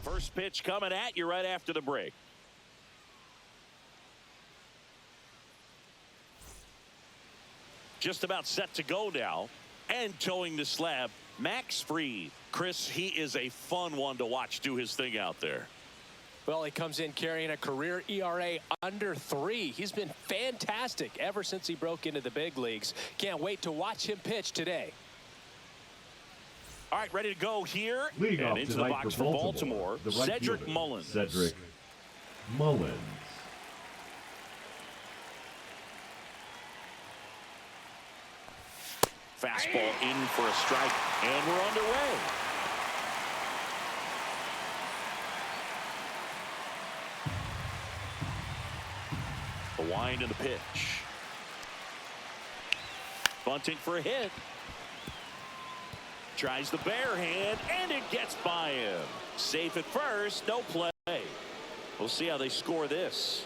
First pitch coming at you right after the break. Just about set to go now. And towing the slab, Max Fried. Chris, he is a fun one to watch do his thing out there. Well, he comes in carrying a career ERA under 3. He's been fantastic ever since he broke into the big leagues. Can't wait to watch him pitch today. All right, ready to go here. Leading and off into the box for Baltimore, the right Cedric fielder, Mullins. Cedric Mullins. Fastball in for a strike, and we're underway. The wind and the pitch. Bunting for a hit. Tries the bare hand, and it gets by him. Safe at first, no play. We'll see how they score this.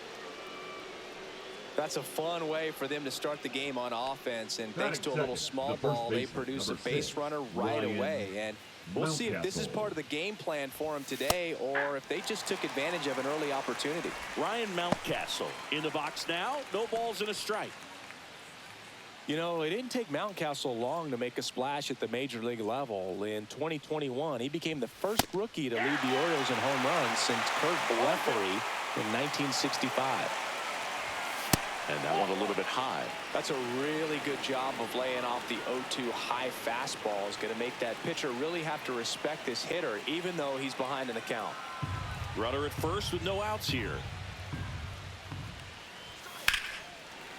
That's a fun way for them to start the game on offense, and thanks to a little small ball, they produce a base runner right away. And we'll see if this is part of the game plan for them today, or if they just took advantage of an early opportunity. Ryan Mountcastle in the box now. No balls and a strike. You know, it didn't take Mountcastle long to make a splash at the major league level. In 2021, he became the first rookie to lead the Orioles in home runs since Kurt Blefary in 1965. And that one a little bit high. That's a really good job of laying off the 0-2 high fastball. Is going to make that pitcher really have to respect this hitter, even though he's behind in the count. Runner at first with no outs here.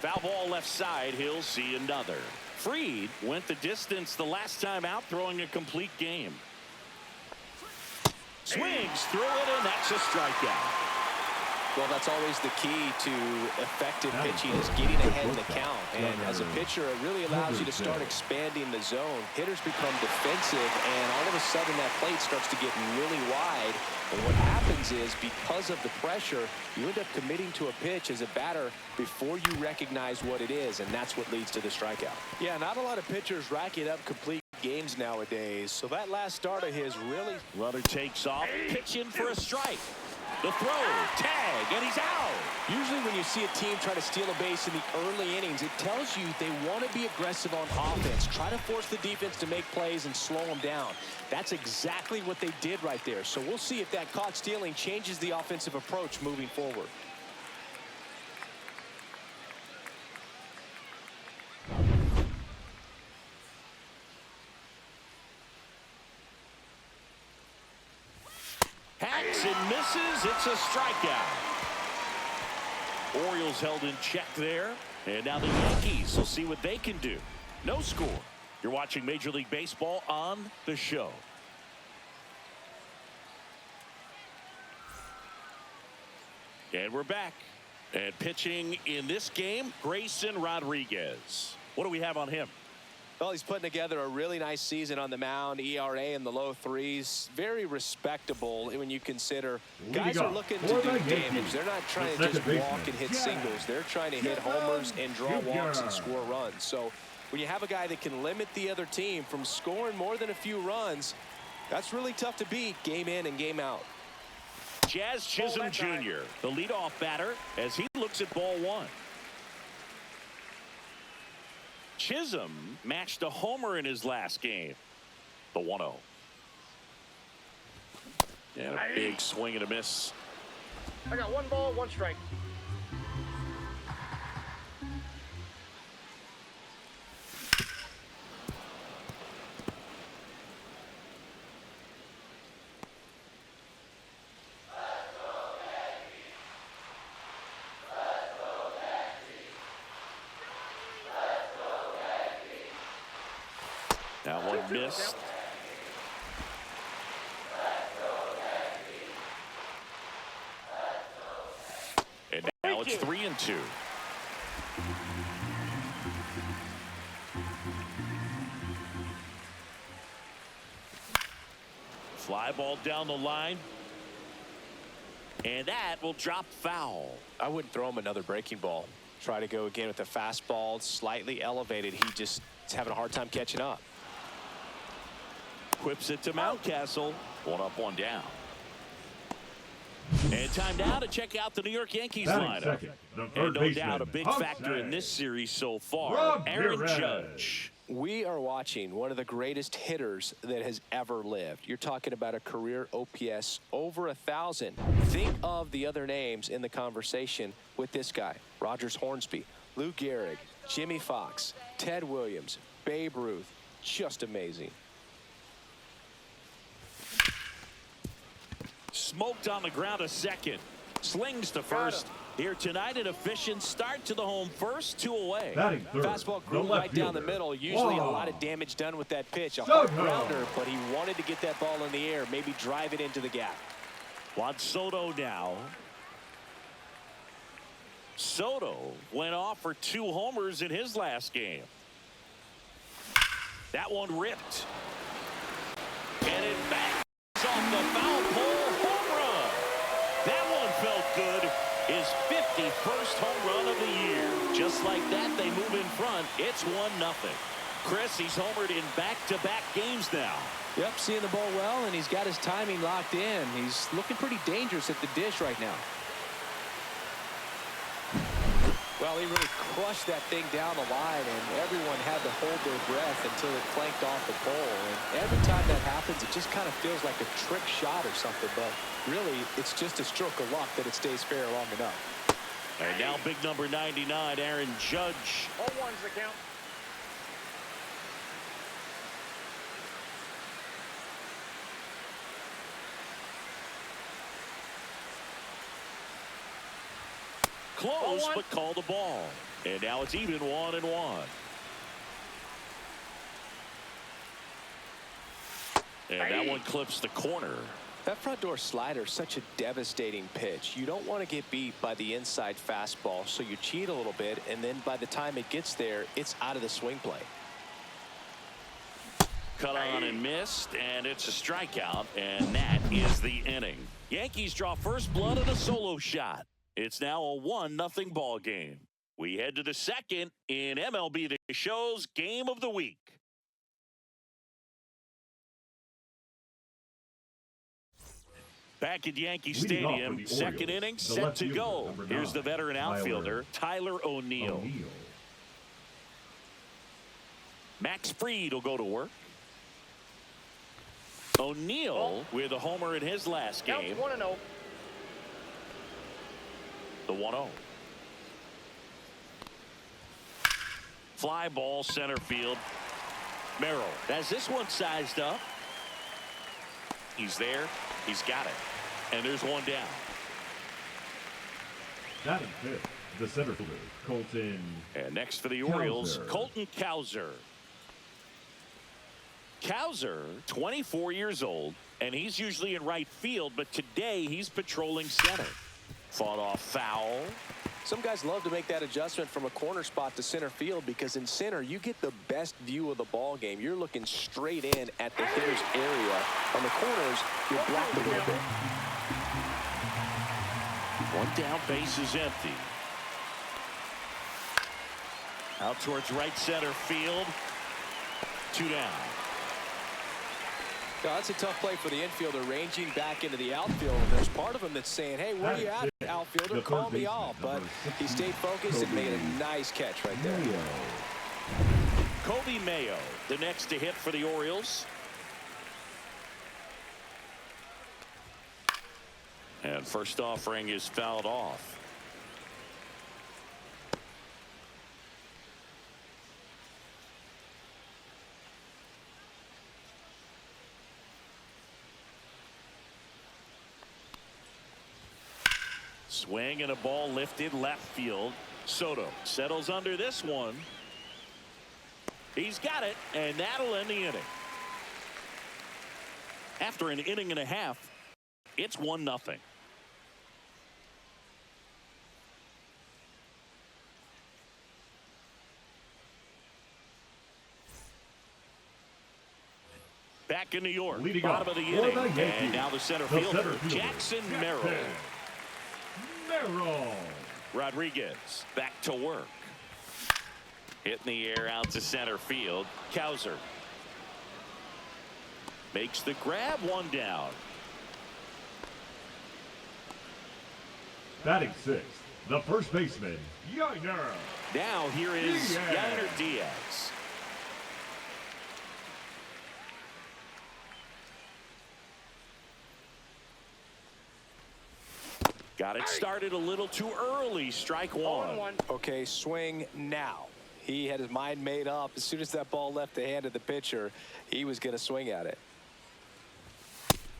Foul ball left side. He'll see another. Fried went the distance the last time out, throwing a complete game. Swings through it, and that's a strikeout. Well, that's always the key to effective pitching, is getting ahead in the count. And as a pitcher, it really allows you to start expanding the zone. Hitters become defensive, and all of a sudden that plate starts to get really wide. And what happens is, because of the pressure, you end up committing to a pitch as a batter before you recognize what it is, and that's what leads to the strikeout. Yeah, not a lot of pitchers racking up complete games nowadays, so that last start of his really... Runner takes off, pitch in for a strike. The throw, tag, and he's out. Usually when you see a team try to steal a base in the early innings, it tells you they want to be aggressive on offense. Try to force the defense to make plays and slow them down. That's exactly what they did right there. So we'll see if that caught stealing changes the offensive approach moving forward. Hacks and misses. It's a strikeout. Orioles held in check there. And now the Yankees will see what they can do. No score. You're watching Major League Baseball on the show. And we're back. And pitching in this game, Grayson Rodriguez. What do we have on him? Well, he's putting together a really nice season on the mound. ERA in the low 3s. Very respectable when you consider guys are looking to do damage. They're not trying to just walk and hit singles. They're trying to hit homers and draw walks and score runs. So when you have a guy that can limit the other team from scoring more than a few runs, that's really tough to beat game in and game out. Jazz Chisholm Jr., the leadoff batter, as he looks at ball one. Chisholm matched a homer in his last game. The 1-0. And a big swing and a miss. I got 1 ball, 1 strike. That one missed. And now it's 3-2. Fly ball down the line. And that will drop foul. I wouldn't throw him another breaking ball. Try to go again with the fastball, slightly elevated. He just is having a hard time catching up. Whips it to Mountcastle. 1 up, 1 down. And time now to check out the New York Yankees Batting lineup. second, the And third no baseman, doubt a big factor in this series so far, Rob Aaron Perez. Judge. We are watching one of the greatest hitters that has ever lived. You're talking about a career OPS over 1,000. Think of the other names in the conversation with this guy. Rogers Hornsby, Lou Gehrig, Jimmy Fox, Ted Williams, Babe Ruth. Just amazing. Smoked on the ground a second. Slings to first. Here tonight, an efficient start to the home first, 2 away. Batting third, Fastball the grew left right down the fielder, middle. Usually a Juan lot of damage done with that pitch. A Soto. hard grounder, but he wanted to get that ball in the air, maybe drive it into the gap. Juan Soto now. Soto went off for 2 homers in his last game. That one ripped. And it backs off the foul pole. Home run. That one felt good. His 51st home run of the year. Just like that, they move in front. It's 1-0. Chris, he's homered in back-to-back games now. Yep, seeing the ball well, and he's got his timing locked in. He's looking pretty dangerous at the dish right now. Well, he really crushed that thing down the line, and everyone had to hold their breath until it clanked off the pole. And every time that happens, it just kind of feels like a trick shot or something, but really, it's just a stroke of luck that it stays fair long enough. And now big number 99, Aaron Judge. 0-1's the count. Close, 0-1. but called the ball. And now it's even 1-1. And that one clips the corner. That front door slider is such a devastating pitch. You don't want to get beat by the inside fastball, so you cheat a little bit, and then by the time it gets there, it's out of the swing play. Cut on and missed, and it's a strikeout, and that is the inning. Yankees draw first blood on a solo shot. It's now a 1-0 ball game. We head to the second in MLB The Show's Game of the Week. Back at Yankee Stadium, second inning set to go. Here's the veteran outfielder, Tyler O'Neill. Max Fried will go to work. O'Neill with a homer in his last game. Count's 1-0. The 1-0. Fly ball center field. Merrill has this one sized up. He's there. He's got it. And there's one down. Batting fifth, the center fielder, Colton. And next for the Orioles, Cowser. Colton Cowser. Cowser, 24 years old, and he's usually in right field, but today he's patrolling center. Fought off foul. Some guys love to make that adjustment from a corner spot to center field because in center you get the best view of the ball game. You're looking straight in at the hitter's area. On the corners, you're blocked a little bit. One down, base is empty. Out towards right center field. 2 down. Now, that's a tough play for the infielder, ranging back into the outfield. And there's part of him that's saying, hey, where you at, outfielder? Call me off. But he stayed focused and made a nice catch right there. Kobe Mayo, the next to hit for the Orioles. And first offering is fouled off. Swing and a ball lifted left field. Soto settles under this one. He's got it, and that'll end the inning. After an inning and a half, it's 1-0. Back in New York, Leading bottom off of the for inning, the Yankees, and now the center the fielder, center fielder, Jackson Merrill. Merrill. Rodriguez back to work. Hit in the air out to center field. Cowser makes the grab, 1 down. Batting sixth, the first baseman, Gunnar. Now here is Diaz. Gunnar Diaz. Got it started a little too early. Strike one. Okay, swing now. He had his mind made up. As soon as that ball left the hand of the pitcher, he was going to swing at it.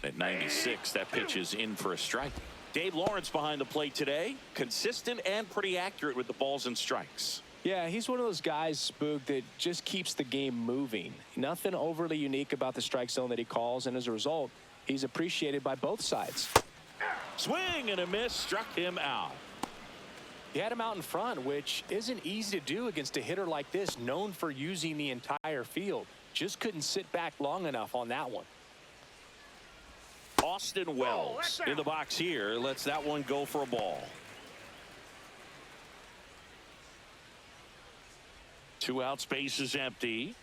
At 96, that pitch is in for a strike. Dave Lawrence behind the plate today. Consistent and pretty accurate with the balls and strikes. Yeah, he's one of those guys, Spook, that just keeps the game moving. Nothing overly unique about the strike zone that he calls, and as a result, he's appreciated by both sides. Swing and a miss, struck him out. He had him out in front, which isn't easy to do against a hitter like this, known for using the entire field. Just couldn't sit back long enough on that one. Austin Wells in the box here. Lets that one go for a ball. 2 out, space is empty.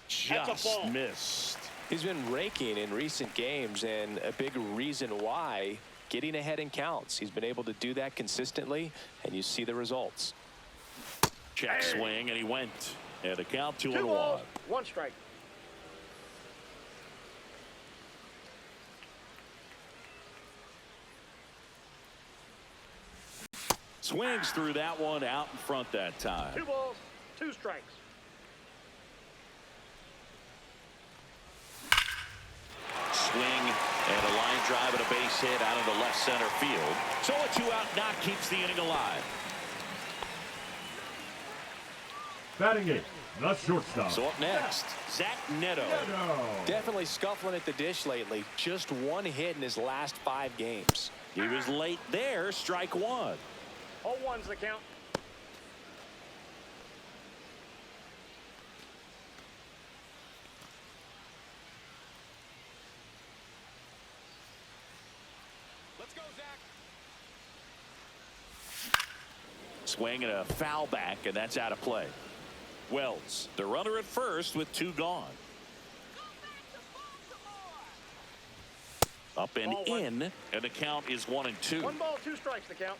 Just missed. He's been raking in recent games, and a big reason why, getting ahead in counts. He's been able to do that consistently, and you see the results. Check swing, and he went. And a count 2-1. 1 strike. Swings through that one, out in front that time. 2 balls, 2 strikes. Swing and a line drive and a base hit out of the left center field. So a 2-out knock keeps the inning alive. Batting eighth, the shortstop. So up next, Zach Neto. Definitely scuffling at the dish lately. Just 1 hit in his last 5 games. He was late there, strike 1. 0-1's the count. Let's go, Zach. Swing and a foul back, and that's out of play. Wells, the runner at first with 2 gone. Up and in, and the count is 1-2. 1 ball, 2 strikes the count.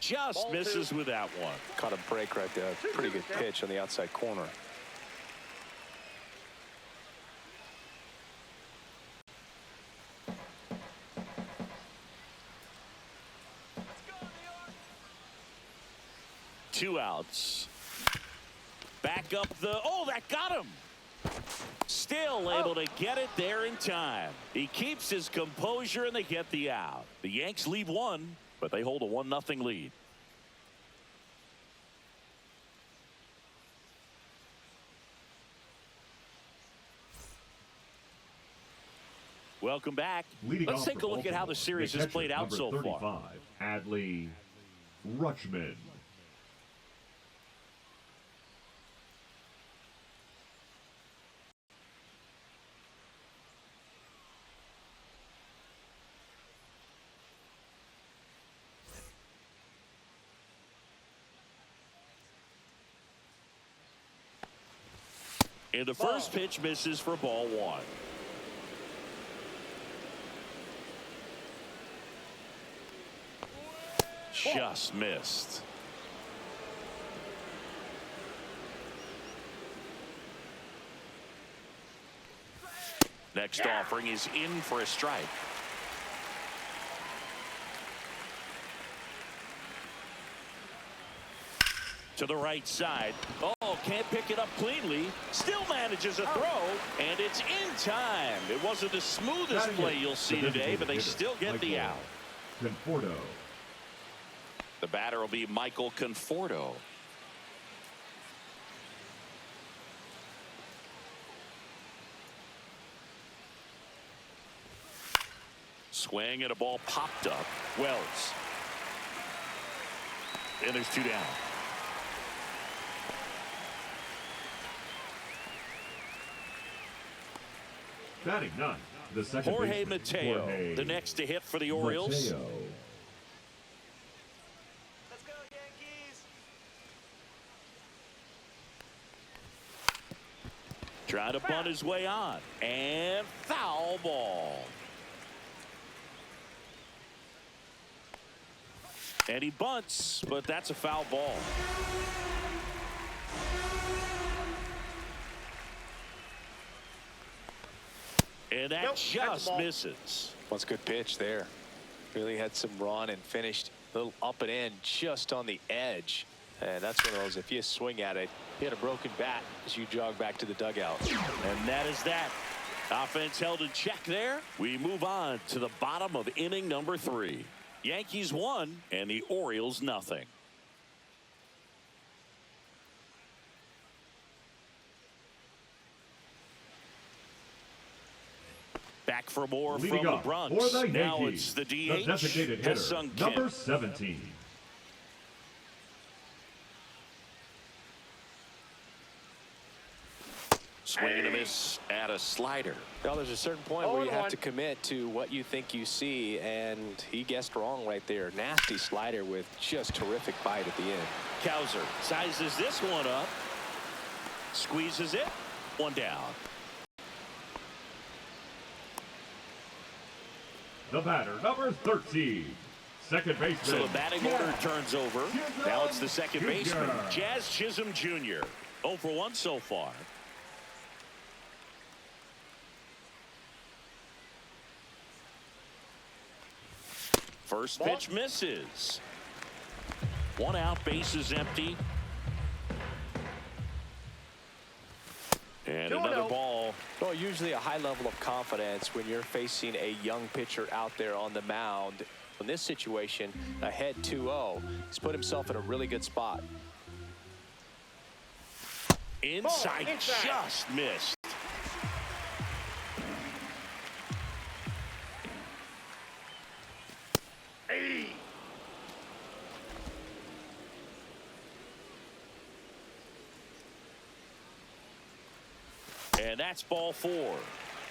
Just misses with that one. Caught a break right there. Pretty good pitch on the outside corner. Two outs. Back up the, oh, that got him. Still able to get it there in time. He keeps his composure and they get the out. The Yanks lead 1, but they hold a 1-0 lead. Welcome back. Let's take a look at how the series has played out so far. Adley Rutschman. And the first pitch misses for ball 1. Just missed. Next offering is in for a strike. To the right side. Oh, can't pick it up cleanly. Still manages a throw, and it's in time. It wasn't the smoothest play you'll see today, but they still get the out. Conforto. The batter will be Michael Conforto. Swing and a ball popped up. Wells. And there's 2 down. Batting 9, The second Jorge baseman, Mateo, Jorge the next to hit for the Orioles. Mateo. Let's go, Yankees. Trying to bunt his way on. And foul ball. And he bunts, but that's a foul ball. And that just misses. That's a good pitch there. Really had some run and finished a little up and in just on the edge. And that's one of those, if you swing at it, you had a broken bat as you jog back to the dugout. And that is that. Offense held in check there. We move on to the bottom of inning number 3. Yankees 1 and the Orioles nothing. Back for more Leading from the up Bronx. for the Now Yankees, it's the DH. the designated hitter, Ha-Sung number Kim. 17. Swing and a miss at a slider. Well, there's a certain point where you have to commit to what you think you see, and he guessed wrong right there. Nasty slider with just terrific bite at the end. Cowser sizes this one up. Squeezes it. One down. The batter, number 13. Second baseman. So the batting order turns over. Now it's the second baseman, Jazz Chisholm Jr. 0 for 1 so far. First pitch misses. 1 out, bases empty. And another ball. Well, usually a high level of confidence when you're facing a young pitcher out there on the mound. In this situation, ahead 2-0, he's put himself in a really good spot. Inside, just missed. And that's ball 4.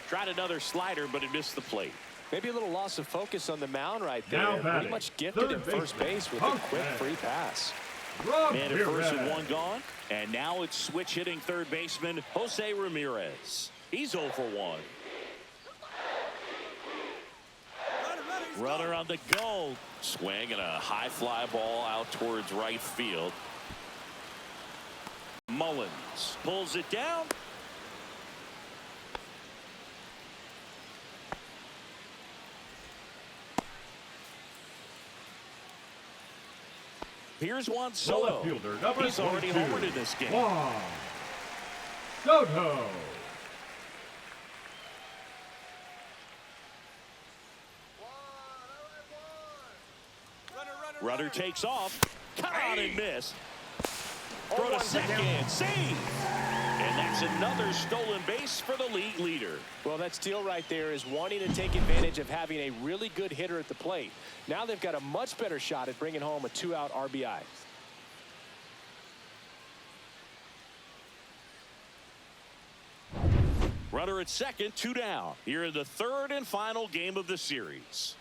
Tried another slider, but it missed the plate. Maybe a little loss of focus on the mound right Now there. batting, Pretty much gifted in first base with a quick free pass. Man at first and 1 gone. And now it's switch hitting third baseman Jose Ramirez. He's 0 for 1. Runner on the go. Swing and a high fly ball out towards right field. Mullins pulls it down. Here's Juan Soto. He's already homered in this game. Juan Soto. Runner takes off. Caught and missed. Throw to second. Save. And that's another stolen base for the league leader. Well, that steal right there is wanting to take advantage of having a really good hitter at the plate. Now they've got a much better shot at bringing home a 2-out RBI. Runner at second, 2 down. Here in the third and final game of the series.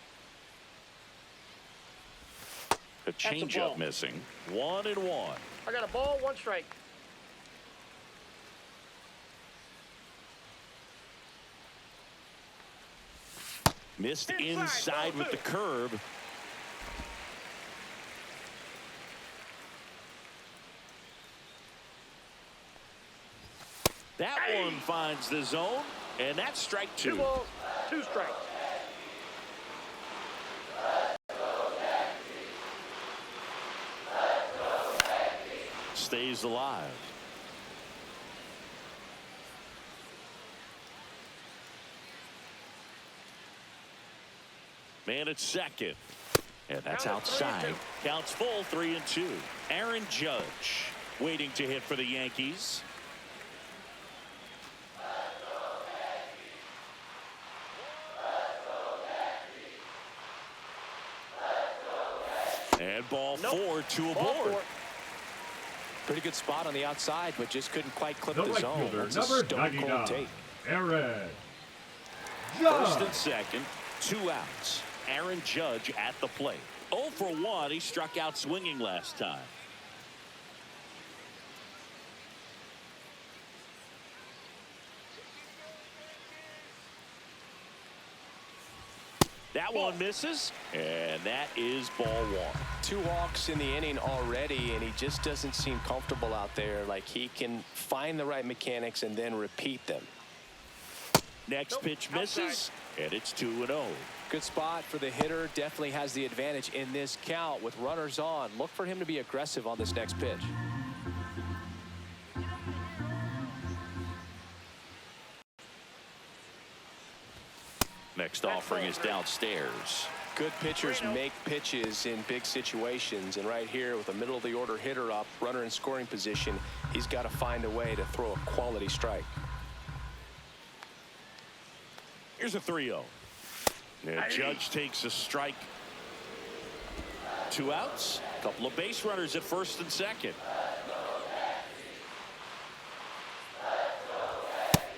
A changeup missing. 1-1. I got a ball, 1 strike. Missed inside with the curve. That one finds the zone, and that's strike 2. 2 balls, 2 strikes. Stays alive. Man at second. And that's outside. Counts full, 3-2. Aaron Judge waiting to hit for the Yankees. And ball 4, 2 aboard. Pretty good spot on the outside, but just couldn't quite clip The the right zone. fielder, That's a number stone 99, cold take. Aaron First and second, 2 outs. Aaron Judge at the plate. 0 for 1. He struck out swinging last time. That one misses, and that is ball 1. 2 walks in the inning already, and he just doesn't seem comfortable out there. Like he can find the right mechanics and then repeat them. Next pitch misses, and it's 2-0. Good spot for the hitter. Definitely has the advantage in this count with runners on. Look for him to be aggressive on this next pitch. Next offering is downstairs. Good pitchers make pitches in big situations, and right here with a middle of the order hitter up, runner in scoring position, he's got to find a way to throw a quality strike. Here's a 3-0. And Judge takes a strike. 2 outs. A couple of base runners at first and second.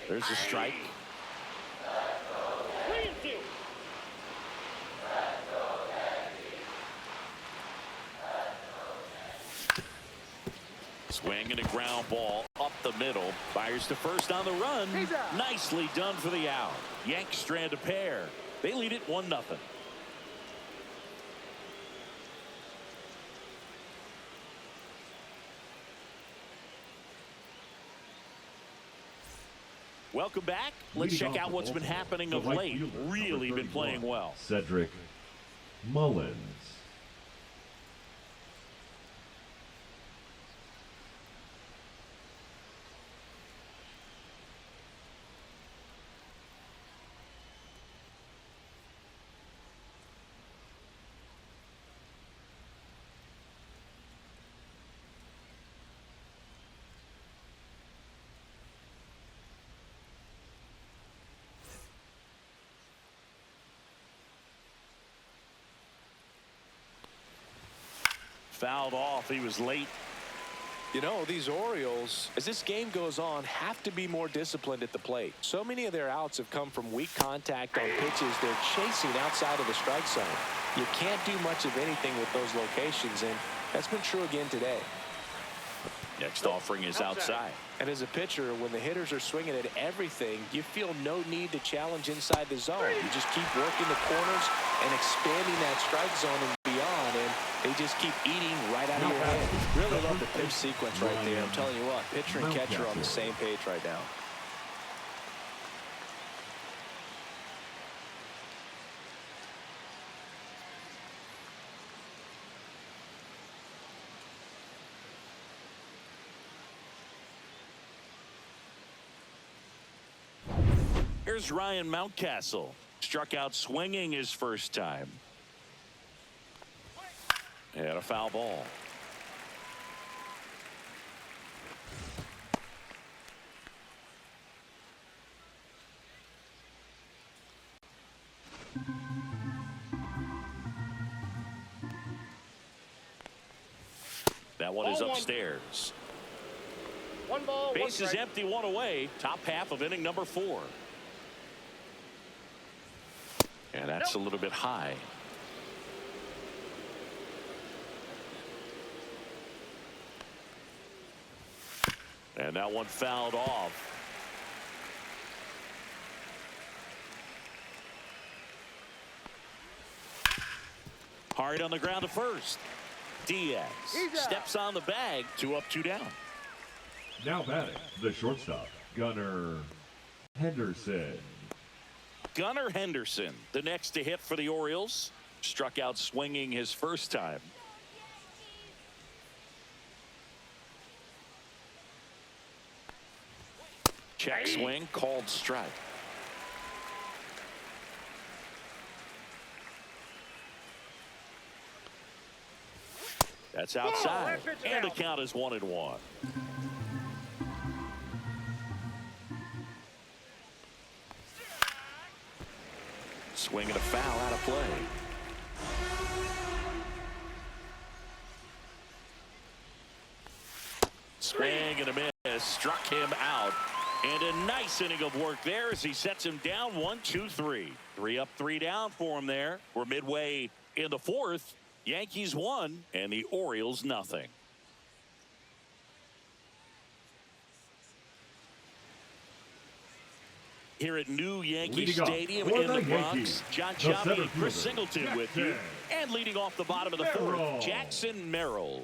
There's a strike. Swing and a ground ball up the middle. Fires to first on the run. Nicely done for the out. Yanks strand a pair. They lead it 1-0. Welcome back. Let's check out what's been happening of late. Really been playing well. Cedric Mullins. Fouled off. He was late. You know, these Orioles, as this game goes on, have to be more disciplined at the plate. So many of their outs have come from weak contact on pitches they're chasing outside of the strike zone. You can't do much of anything with those locations, and that's been true again today. Next offering is outside. And as a pitcher, when the hitters are swinging at everything, you feel no need to challenge inside the zone. You just keep working the corners and expanding that strike zone and beyond, and they just keep eating right out of your head. Really love the pitch sequence right there. I'm telling you what, pitcher and catcher are on the same page right now. Here's Ryan Mountcastle. Struck out swinging his first time. And a foul ball. That one is upstairs. 1 ball, 1 Base is strike. empty, 1 away. Top half of inning number 4. And that's a little bit high. And that one fouled off. Hard on the ground to first. Diaz steps on the bag. 2 up, 2 down. Now batting, the shortstop, Gunnar Henderson. Gunnar Henderson, the next to hit for the Orioles. Struck out swinging his first time. Check swing, called strike. That's outside, and the count is 1-1. Swing and a foul out of play. Swing and a miss. Struck him out. And a nice inning of work there as he sets him down 1-2-3. 3 up, 3 down for him there. We're midway in the fourth. Yankees 1 and the Orioles nothing. Here at New Yankee Stadium in the Bronx, John Chavi, Chris Singleton with you. And leading off the bottom of the fourth, Jackson Merrill.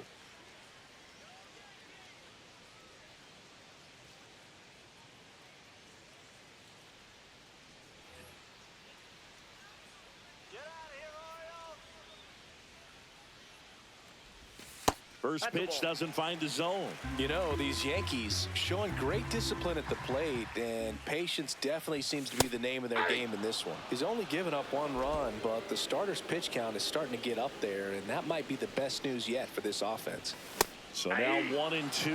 First pitch doesn't find the zone. You know, these Yankees showing great discipline at the plate, and patience definitely seems to be the name of their game in this one. He's only given up 1 run, but the starter's pitch count is starting to get up there, and that might be the best news yet for this offense. So now 1-2.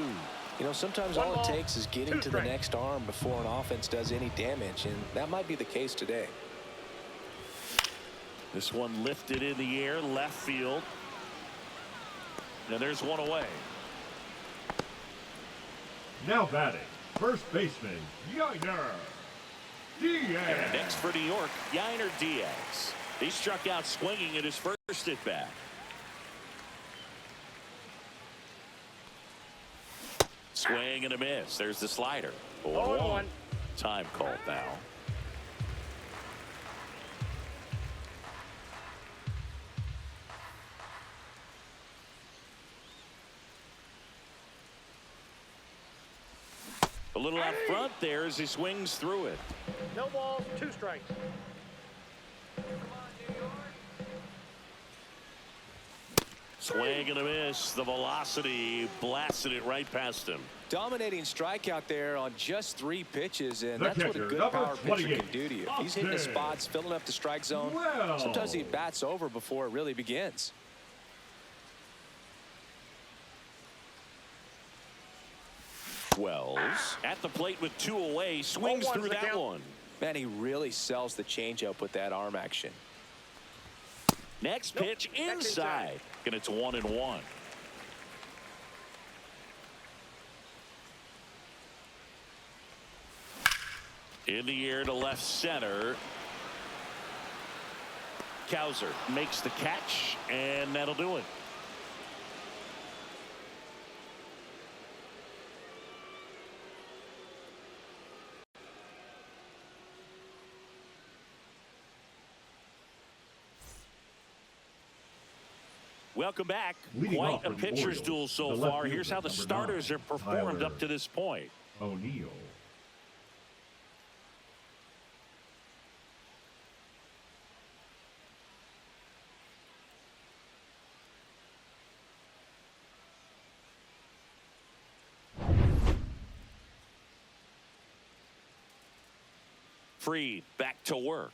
You know, sometimes all it takes is getting to the next arm before an offense does any damage, and that might be the case today. This one lifted in the air, left field. And there's one away. Now batting, first baseman, Gunnar Diaz. And next for New York, Gunnar Diaz. He struck out swinging at his first at bat. Swing and a miss. There's the slider. 0-1. Time called now. A little out front there as he swings through it. No balls, 2 strikes. Swing and a miss. The velocity blasted it right past him. Dominating strikeout there on just 3 pitches, and that's what a good power pitcher can do to you. He's hitting the spots, filling up the strike zone. Sometimes he bats over before it really begins. Wells at the plate with 2 away, swings through that one. Man, he really sells the changeup with that arm action. Next pitch inside, and it's 1-1. In the air to left center. Cowser makes the catch, and that'll do it. Welcome back. Quite a pitcher's duel so far. Here's how the starters are performed up to this point. O'Neill. Freed back to work.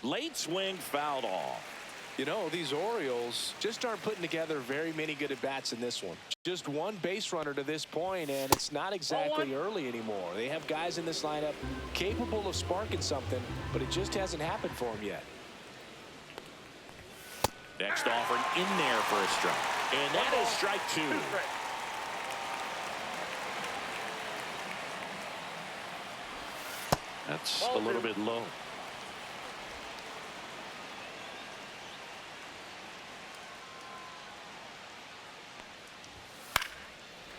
Late swing fouled off. You know, these Orioles just aren't putting together very many good at-bats in this one. Just 1 base runner to this point, and it's not exactly early anymore. They have guys in this lineup capable of sparking something, but it just hasn't happened for them yet. Next offering in there for a strike. And that is strike 2. That's a little bit low.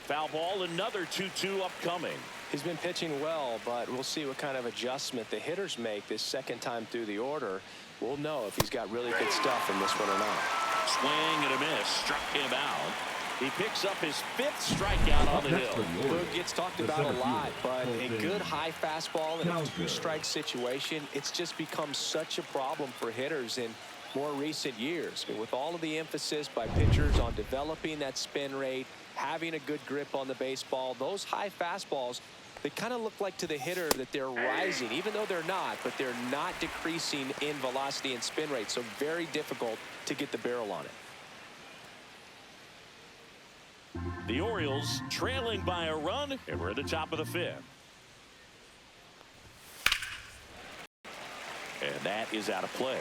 Foul ball, another 2-2 upcoming. He's been pitching well, but we'll see what kind of adjustment the hitters make this second time through the order. We'll know if he's got really good stuff in this one or not. Swing and a miss, struck him out. He picks up his 5th strikeout on the hill. Boog gets talked about a lot, but a good high fastball in a 2-strike situation, it's just become such a problem for hitters in more recent years. I mean, with all of the emphasis by pitchers on developing that spin rate, having a good grip on the baseball, those high fastballs, they kind of look like to the hitter that they're rising, even though they're not, but they're not decreasing in velocity and spin rate, so very difficult to get the barrel on it. The Orioles trailing by a run, and we're at the top of the 5th. And that is out of play.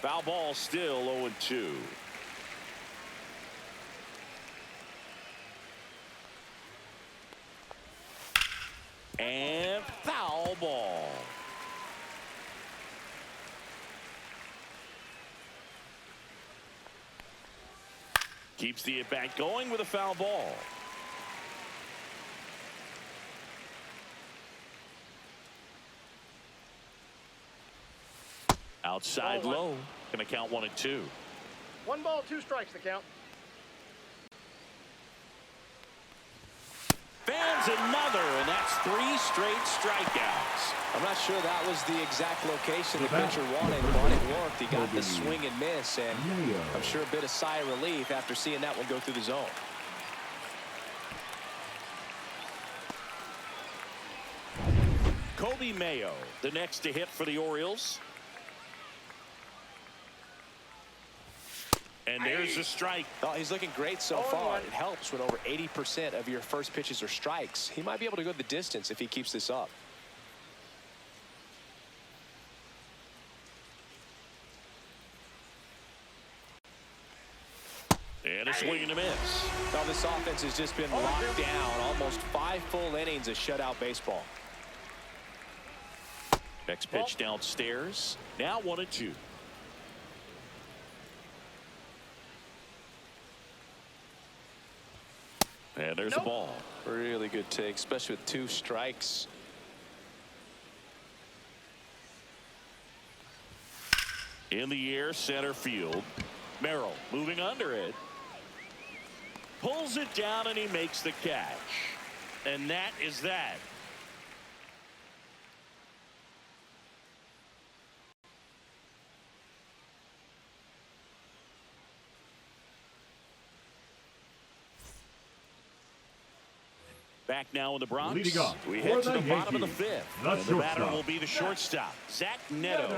Foul ball, still 0-2. And foul ball. Keeps the at-bat going with a foul ball. Outside low. Going to count 1-2. 1 ball, 2 strikes, the count. Fans another, and that's 3 straight strikeouts. I'm not sure that was the exact location the pitcher wanted, but it worked. He got the swing and miss, and I'm sure a bit of sigh of relief after seeing that one go through the zone. Kobe Mayo, the next to hit for the Orioles. And there's a strike. Oh, he's looking great so far. It helps when over 80% of your first pitches are strikes. He might be able to go the distance if he keeps this up. And a swing and a miss. Now this offense has just been locked down. Almost 5 full innings of shutout baseball. Next pitch downstairs. Now 1-2. And there's a ball. Really good take, especially with 2 strikes. In the air, center field. Merrill moving under it. Pulls it down, and he makes the catch. And that is that. Back now in the Bronx. Leading off We for head to the the bottom of the Yankees, 5th. the And the batter shortstop. will be the shortstop, Zach Neto.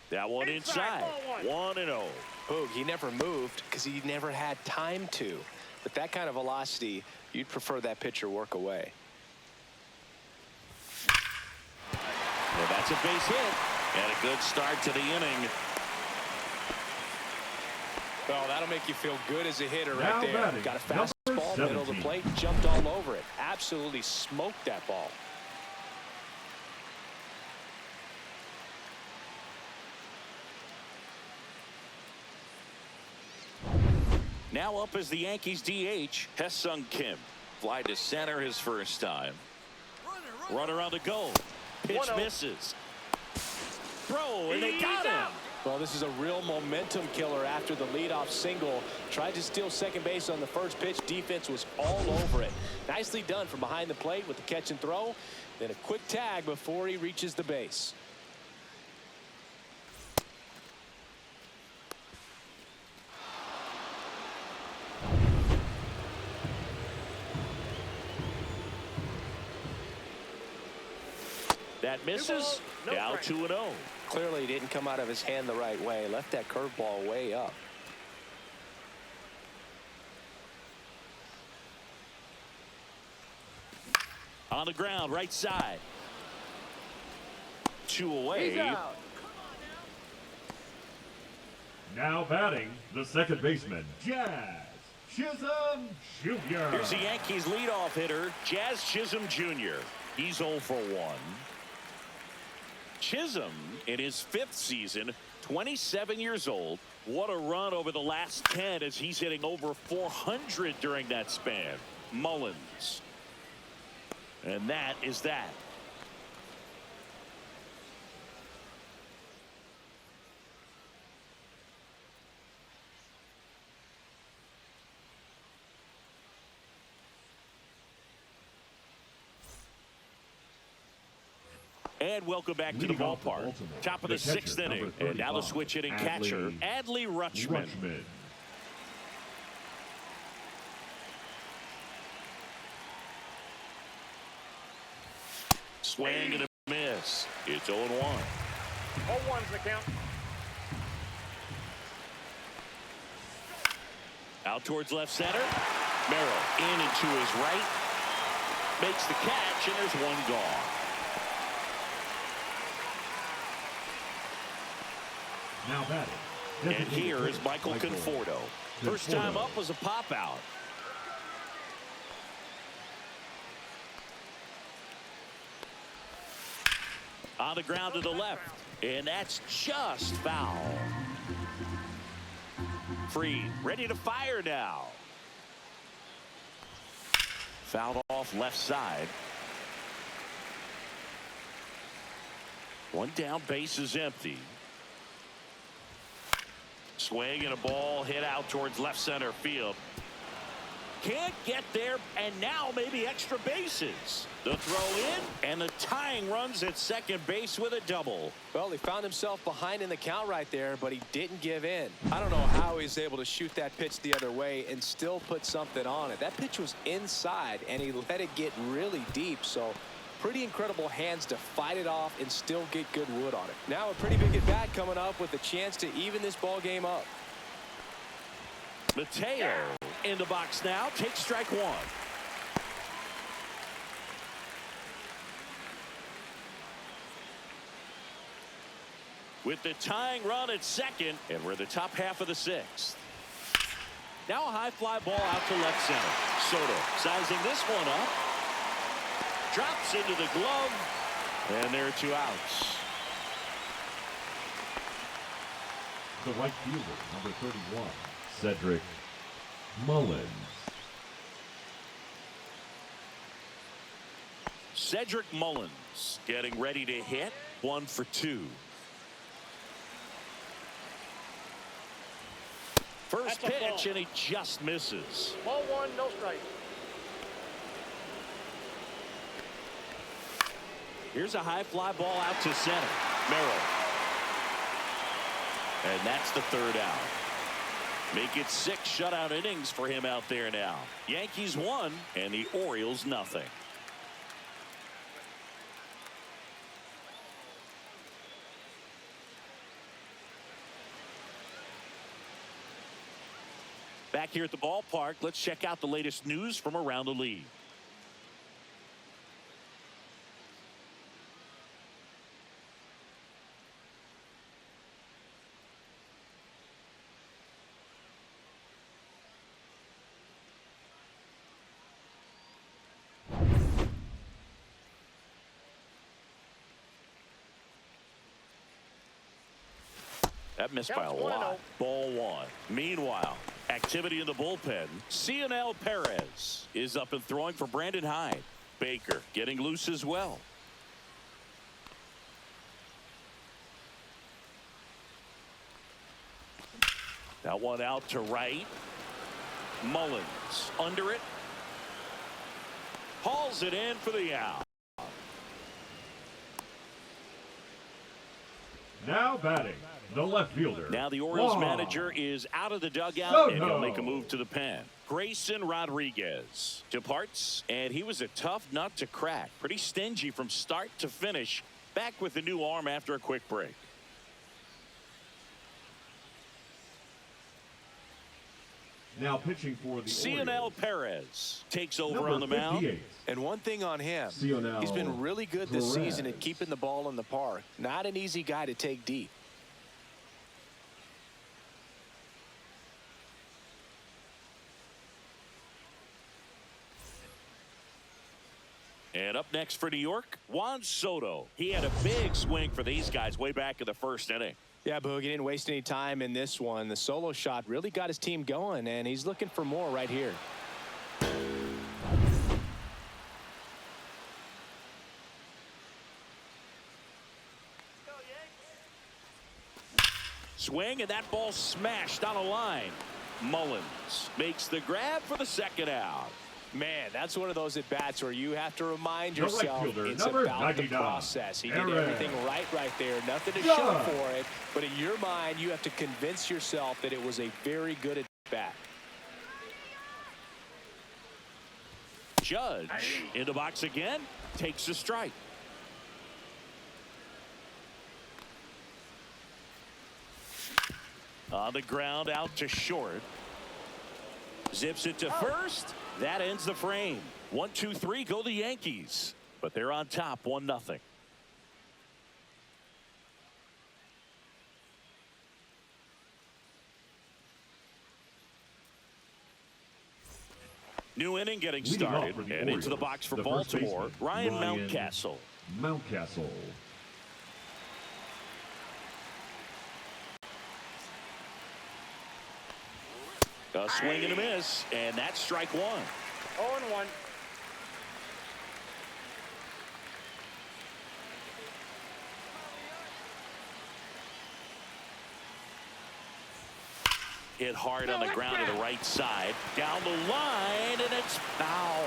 That one inside. 1-0. Boog, he never moved because he never had time to. With that kind of velocity, you'd prefer that pitcher work away. Well, that's a base hit. And a good start to the inning. Oh, that'll make you feel good as a hitter Now right there. batting, Got a number fastball, middle of the 17. plate, jumped all over it. Absolutely smoked that ball. Now up as the Yankees DH, Hesung Kim. Fly to center his first time. Runner on the go. Pitch 1-0. misses. Throw, and they got him. Well, this is a real momentum killer after the leadoff single. Tried to steal second base on the first pitch. Defense was all over it. Nicely done from behind the plate with the catch and throw. Then a quick tag before he reaches the base. That misses. No Now strike. 2-0. Clearly he didn't come out of his hand the right way. Left that curveball way up. On the ground, right side. 2 away. He's out. Now batting, the second baseman, Jazz Chisholm Jr. Here's the Yankees leadoff hitter, Jazz Chisholm Jr. He's 0 for 1. Chisholm, in his 5th season, 27 years old. What a run over the last 10 as he's hitting over 400 during that span. Mullins. And that is that. And welcome back to the Leading off for ballpark. Baltimore, Top of the the 6th catcher, inning. number And now the 35, switch hitting catcher, Adley Rutschman. Swing and a miss. It's 0-1. 0-1's the count. Out towards left center. Merrill in and to his right. Makes the catch, and there's one gone. Now batting. And here is Michael Conforto. First time up was a pop out. On the ground to the left, and that's just foul. Freed, ready to fire now. Fouled off left side. One down, base is empty. Swing and a ball hit out towards left center field. Can't get there, and now maybe extra bases. The throw in, and the tying runs at second base with a double. Well, he found himself behind in the count right there, but he didn't give in. I don't know how he's able to shoot that pitch the other way and still put something on it. That pitch was inside, and he let it get really deep, so pretty incredible hands to fight it off and still get good wood on it. Now a pretty big at-bat coming up with a chance to even this ball game up. Mateo in the box now, takes strike one. With the tying run at second, and we're the top half of the sixth. Now a high fly ball out to left center. Soto sizing this one up. Drops into the glove, and there are two outs. The right fielder, number 31, Cedric Mullins. Cedric Mullins getting ready to hit. 1 for 2. First pitch, and he just misses. Ball 1, no strike. Here's a high fly ball out to center. Merrill. And that's the third out. Make it 6 shutout innings for him out there now. Yankees 1 and the Orioles nothing. Back here at the ballpark, let's check out the latest news from around the league. That missed by a lot. Ball 1. Meanwhile, activity in the bullpen. Cionel Perez is up and throwing for Brandon Hyde. Baker getting loose as well. That one out to right. Mullins under it. Hauls it in for the out. Now batting, the left fielder. Now the Orioles manager is out of the dugout, and he'll make a move to the pen. Grayson Rodriguez departs, and he was a tough nut to crack. Pretty stingy from start to finish. Back with the new arm after a quick break. Now pitching for the Cionel Perez takes over on the mound. And one thing on him, he's been really good this season at keeping the ball in the park. Not an easy guy to take deep. And up next for New York, Juan Soto. He had a big swing for these guys way back in the first inning. Yeah, Boog, he didn't waste any time in this one. The solo shot really got his team going, and he's looking for more right here. Swing, and that ball smashed on a line. Mullins makes the grab for the second out. Man, that's one of those at-bats where you have to remind yourself it's number about 99, the process. He did Aaron. everything right there. Nothing to show for it. But in your mind, you have to convince yourself that it was a very good at-bat. Judge in the box again, takes a strike. On the ground, out to short. Zips it to first. That ends the frame. 1, 2, 3 go the Yankees. But they're on top 1-0. New inning getting Leading off started. for the And into the Orioles, box for the first Baltimore, baseman, Ryan Ryan Mountcastle. Mountcastle. A swing and a miss, and that's strike one. 0-1. Hit hard on the ground to the right side. Down the line, and it's foul.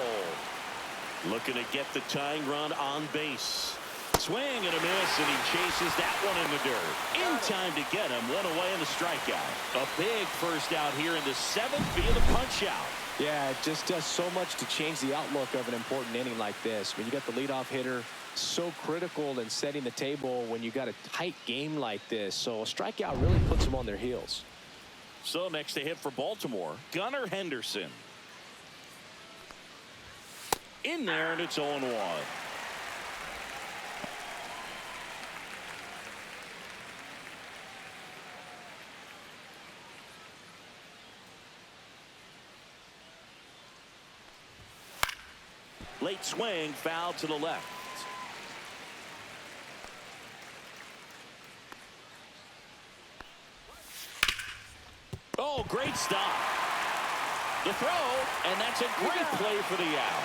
Looking to get the tying run on base. Swing and a miss, and he chases that one in the dirt. In time to get him. One away in the strikeout. A big first out here in the seventh via the punch out. Yeah, it just does so much to change the outlook of an important inning like this. When you got the leadoff hitter, so critical in setting the table when you got a tight game like this. So a strikeout really puts them on their heels. So next to hit for Baltimore, Gunnar Henderson. In there, and it's 0-1. Late swing, foul to the left. Oh, great stop. The throw, and that's a great play for the out.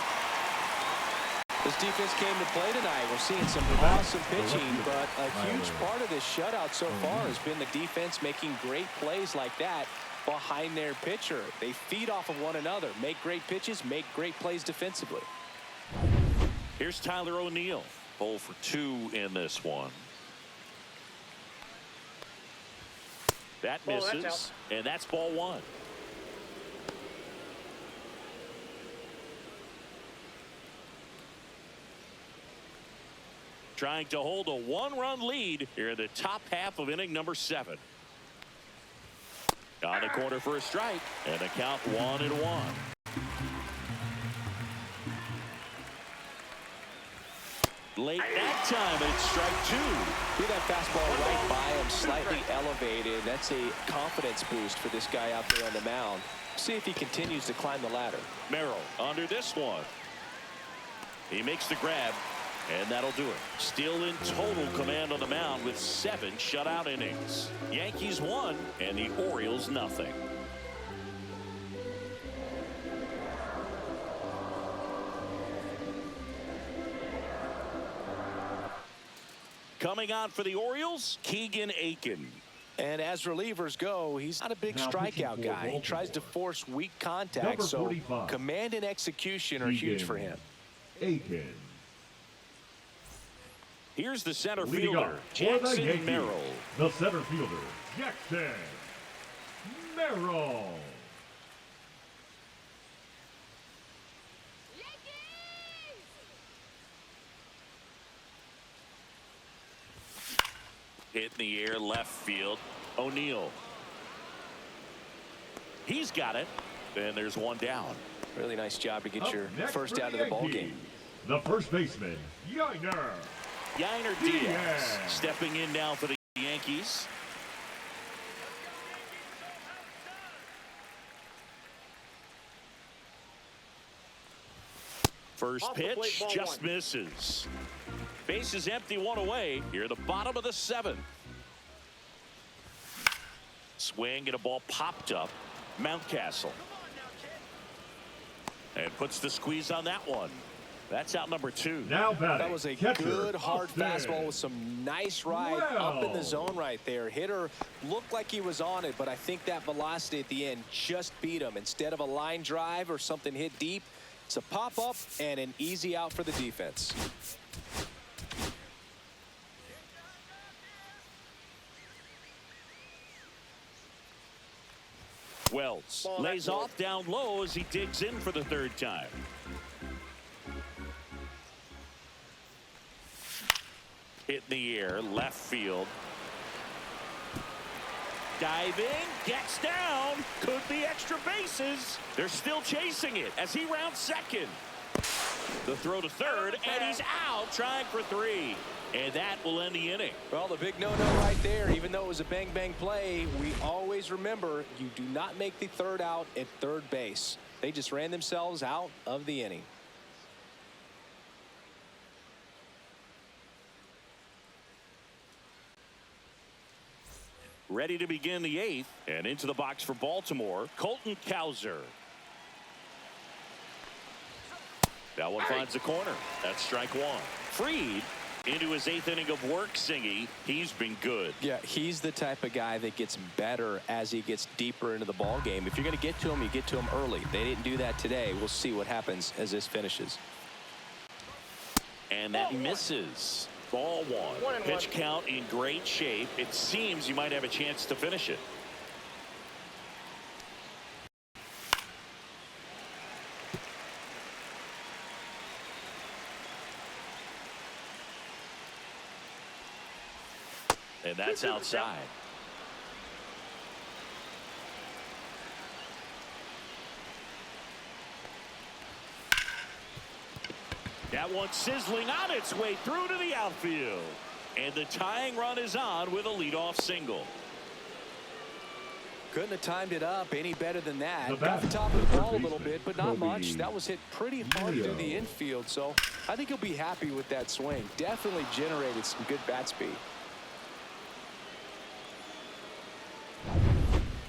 This defense came to play tonight. We're seeing some awesome pitching, but a huge part of this shutout so far has been the defense making great plays like that behind their pitcher. They feed off of one another, make great pitches, make great plays defensively. Here's Tyler O'Neill. 0 for 2 in this one. That misses, and that's ball one. Trying to hold a one-run lead here in the top half of inning number 7. On the corner for a strike, and the count 1-1. Late that time, and it's strike 2. See that fastball right by him, slightly elevated. That's a confidence boost for this guy out there on the mound. See if he continues to climb the ladder. Merrill under this one. He makes the grab, and that'll do it. Still in total command on the mound with 7 shutout innings. Yankees 1 and the Orioles nothing. Coming on for the Orioles, Keegan Aiken. And as relievers go, he's not a big strikeout guy. He tries to force weak contact, so command and execution are huge for him. Aiken. Here's the center Leading fielder, Jackson Merrill. The center fielder, Jackson Merrill. Hit in the air, left field. O'Neill. He's got it. And there's one down. Really nice job to get Up your next first for out the of the ball Yankees, game. The first baseman, Gunnar Diaz stepping in now for the Yankees. First pitch just misses. Base is empty, one away. Here at the bottom of the 7th. Swing and a ball popped up. Mountcastle. And puts the squeeze on that one. That's out number 2. Now batting, That was a catcher, good hard Austin. fastball with some nice ride up in the zone right there. Hitter looked like he was on it, but I think that velocity at the end just beat him. Instead of a line drive or something hit deep, it's a pop up and an easy out for the defense. Wells lays off down low as he digs in for the 3rd time. Hit in the air, left field. Diving, gets down, could be extra bases. They're still chasing it as he rounds 2nd. The throw to 3rd, and he's out trying for 3. And that will end the inning. Well, the big no-no right there, even though it was a bang-bang play, we always remember you do not make the 3rd out at 3rd base. They just ran themselves out of the inning. Ready to begin the 8th, and into the box for Baltimore, Colton Cowser. That one finds the corner. That's strike one. Freed into his 8th inning of work, Singy. He's been good. Yeah, he's the type of guy that gets better as he gets deeper into the ball game. If you're going to get to him, you get to him early. They didn't do that today. We'll see what happens as this finishes. And that misses. Ball one. Pitch count in great shape. It seems you might have a chance to finish it. And that's outside. That one's sizzling on its way through to the outfield. And the tying run is on with a leadoff single. Couldn't have timed it up any better than that. Got the top of the ball a little bit, but not much. That was hit pretty hard through the infield, so I think he'll be happy with that swing. Definitely generated some good bat speed.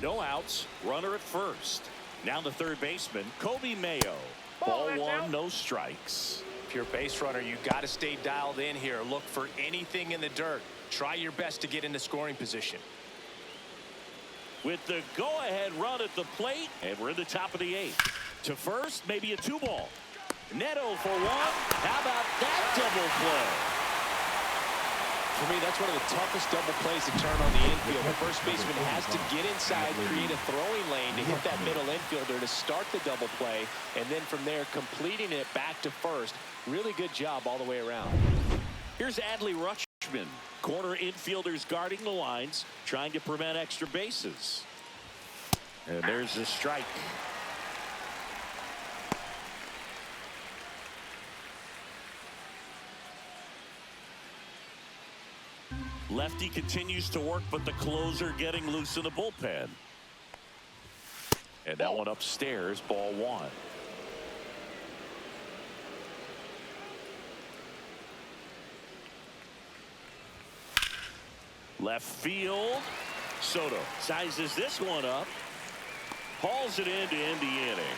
No outs. Runner at first. Now the third baseman, Kobe Mayo. Ball one, no strikes. If you're a base runner, you got to stay dialed in here. Look for anything in the dirt. Try your best to get into scoring position. With the go-ahead run at the plate, and we're in the top of the 8th. To first, maybe a 2-ball. Neto for one. How about that double play? For me, that's one of the toughest double plays to turn on the infield. The first baseman has to get inside, create a throwing lane to hit that middle infielder to start the double play, and then from there completing it back to first. Really good job all the way around. Here's Adley Rutschman. Corner infielders guarding the lines, trying to prevent extra bases. And there's the strike. Lefty continues to work, but the closer getting loose in the bullpen. And that one upstairs, ball one. Left field. Soto sizes this one up. Hauls it in to end the inning.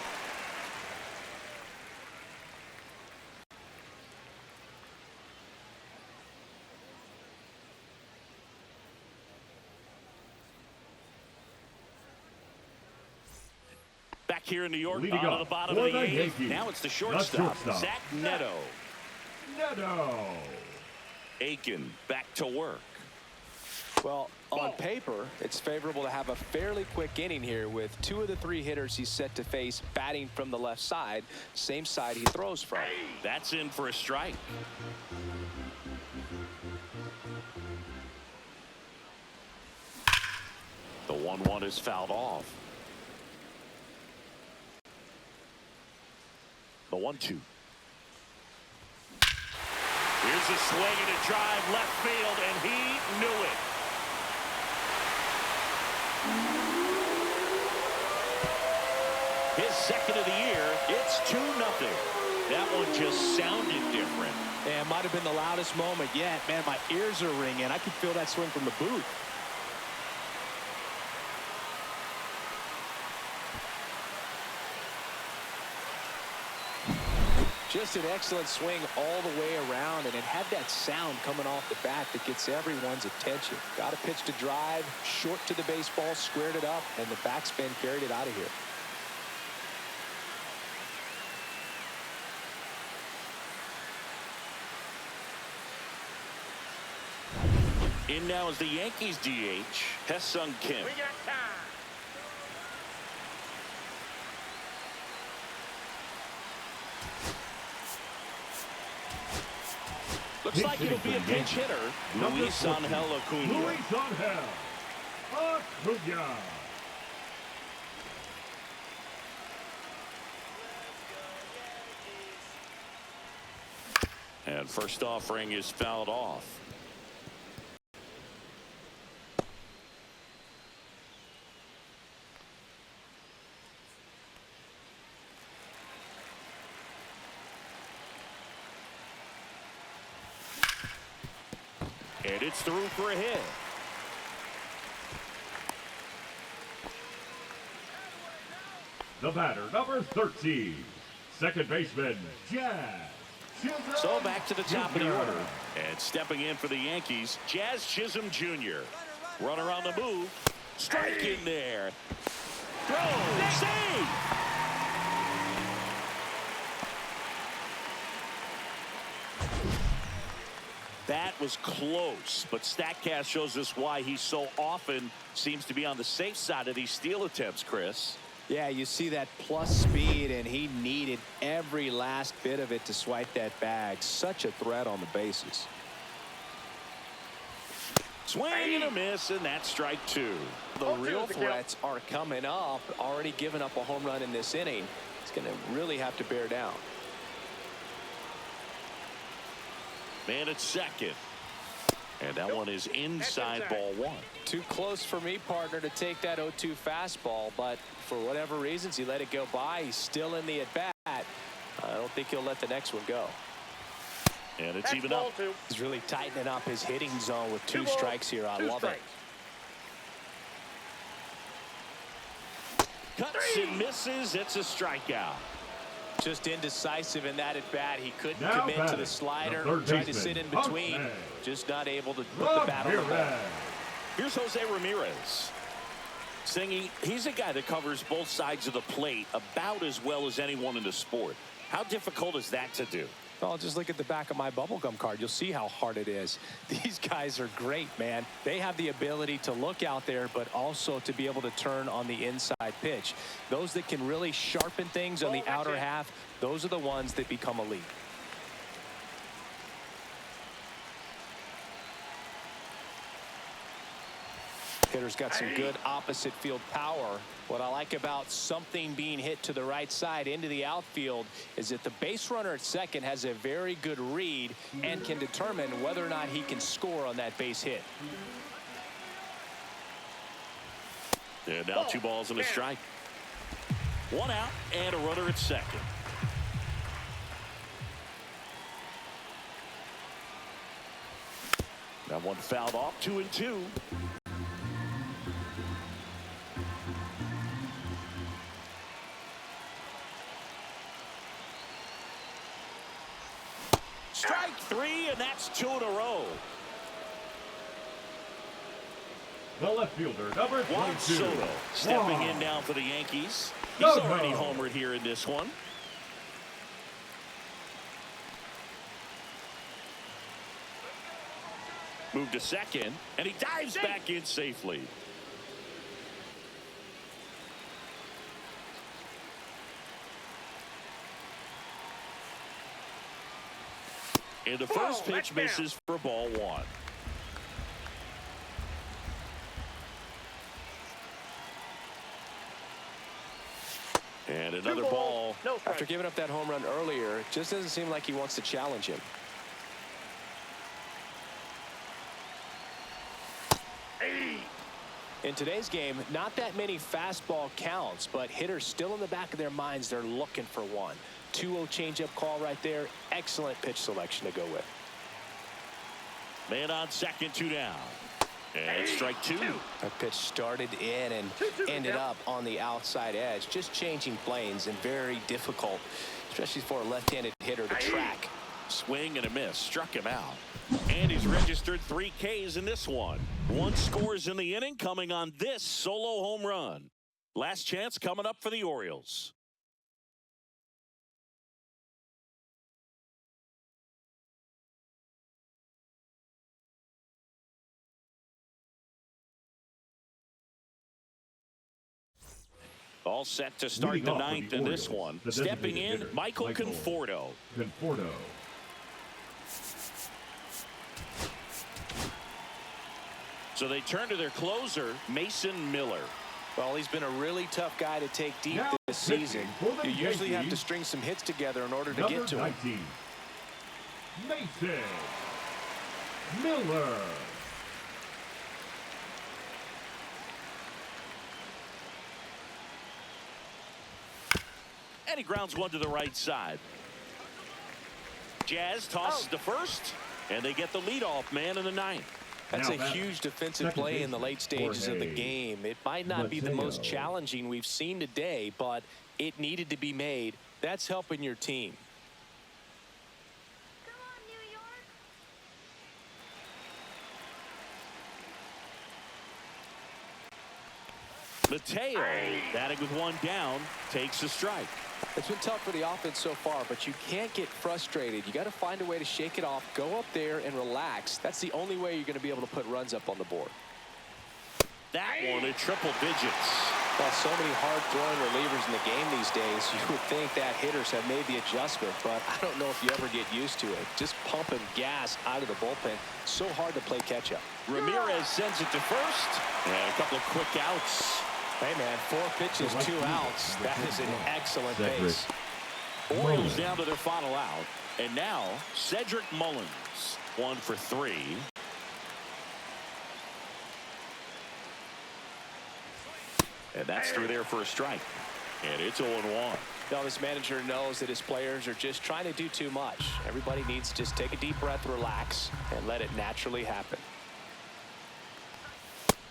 Back here in New York, Leading on the up bottom for of the the 8th. Yankees, Now it's the shortstop, Zach Neto. Aiken back to work. Well, on paper, it's favorable to have a fairly quick inning here with 2 of the 3 hitters he's set to face batting from the left side, same side he throws from. That's in for a strike. The 1-1 is fouled off. The 1-2. Here's a swing and a drive left field, and he knew it. His second of the year. It's 2-0. That one just sounded different. Yeah, it might have been the loudest moment yet. Man, my ears are ringing. I could feel that swing from the booth. Just an excellent swing all the way around, and it had that sound coming off the bat that gets everyone's attention. Got a pitch to drive, short to the baseball, squared it up, and the backspin carried it out of here. In now is the Yankees DH, Hesung Kim. We got time. Looks like it'll be a pinch hitter, Luis Angel Acuna. Luis Angel Acuna. And first offering is fouled off. And it's through for a hit. The batter, number 13, second baseman, Jazz Chisholm. So back to the top of the order. And stepping in for the Yankees, Jazz Chisholm Jr. Runner on the move. Strike in there. Throw. Save. That was close, but StatCast shows us why he so often seems to be on the safe side of these steal attempts, Chris. Yeah, you see that plus speed, and he needed every last bit of it to swipe that bag. Such a threat on the bases. Swing and a miss, and that's strike two. The real threats are coming up. Already given up a home run in this inning. He's going to really have to bear down. Man at second. And that one is inside ball one. Too close for me, partner, to take that 0-2 fastball, but for whatever reasons, he let it go by. He's still in the at-bat. I don't think he'll let the next one go. And it's even up. He's really tightening up his hitting zone with two strikes here. I love it. Cuts and misses. It's a strikeout. Just indecisive in that at bat. He couldn't Now commit to the slider. Tried to sit in between. Just not able to put the bat on the ball. Here's Jose Ramirez. Singy, he's a guy that covers both sides of the plate about as well as anyone in the sport. How difficult is that to do? Well, just look at the back of my bubblegum card. You'll see how hard it is. These guys are great, man. They have the ability to look out there, but also to be able to turn on the inside pitch. Those that can really sharpen things on the outer half, those are the ones that become elite. Hitter's got some good opposite field power. What I like about something being hit to the right side into the outfield is that the base runner at second has a very good read and can determine whether or not he can score on that base hit. And now 2 balls and a strike. 1 out and a runner at second. That one fouled off. 2-2. Strike 3, and that's 2 in a row. The left fielder, number 22, Juan Soto stepping in now for the Yankees. He's already homered here in this one. Move to second, and he dives back in safely. And the first pitch misses for ball 1. And another ball. After giving up that home run earlier, it just doesn't seem like he wants to challenge him. In today's game, not that many fastball counts, but hitters still in the back of their minds, they're looking for one. 2-0 changeup call right there. Excellent pitch selection to go with. Man on second, 2 down. And strike 2. That pitch started in and ended up on the outside edge. Just changing planes and very difficult, especially for a left-handed hitter to track. Swing and a miss. Struck him out. And he's registered 3 Ks in this one. 1 scores in the inning coming on this solo home run. Last chance coming up for the Orioles. All set to start the 9th in this one. Stepping in, Michael Conforto. So they turn to their closer, Mason Miller. Well, he's been a really tough guy to take deep this season. You usually have to string some hits together in order to get to him. Mason Miller. And he grounds one to the right side. Jazz tosses to first, and they get the leadoff man in the 9th. That's Now a batting, huge defensive second play in the baseman, late stages of the Jorge game. It might not be the most Mateo. challenging we've seen today, but it needed to be made. That's helping your team. Come on, New York. Mateo, batting with one down, takes a strike. It's been tough for the offense so far, but you can't get frustrated. You got to find a way to shake it off, go up there and relax. That's the only way you're going to be able to put runs up on the board. That one at triple digits. Well, so many hard-throwing relievers in the game these days, you would think that hitters have made the adjustment, but I don't know if you ever get used to it. Just pumping gas out of the bullpen, so hard to play catch-up. Ramirez sends it to first, and a couple of quick outs. Hey, man, 4 pitches, 2 outs. That is an excellent base. Orioles down to their final out, and now Cedric Mullins, 1 for 3. And that's through there for a strike. And it's 0-1. Now, this manager knows that his players are just trying to do too much. Everybody needs to just take a deep breath, relax, and let it naturally happen.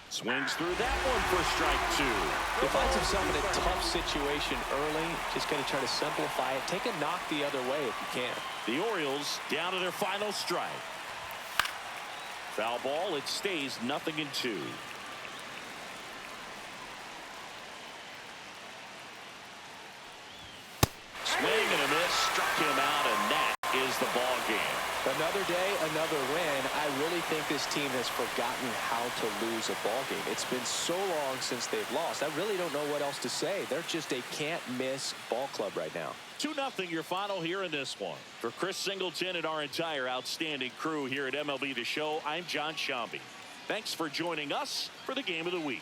Swings through that one for strike 2. He finds himself in a tough situation early. Just going to try to simplify it. Take a knock the other way if you can. The Orioles down to their final strike. Foul ball. It stays 0-2. Swing and a miss, struck him out, and that is the ball game. Another day, another win. I really think this team has forgotten how to lose a ball game. It's been so long since they've lost. I really don't know what else to say. They're just a can't-miss ball club right now. 2-0 your final here in this one. For Chris Singleton and our entire outstanding crew here at MLB The Show, I'm John Shambi. Thanks for joining us for the Game of the Week.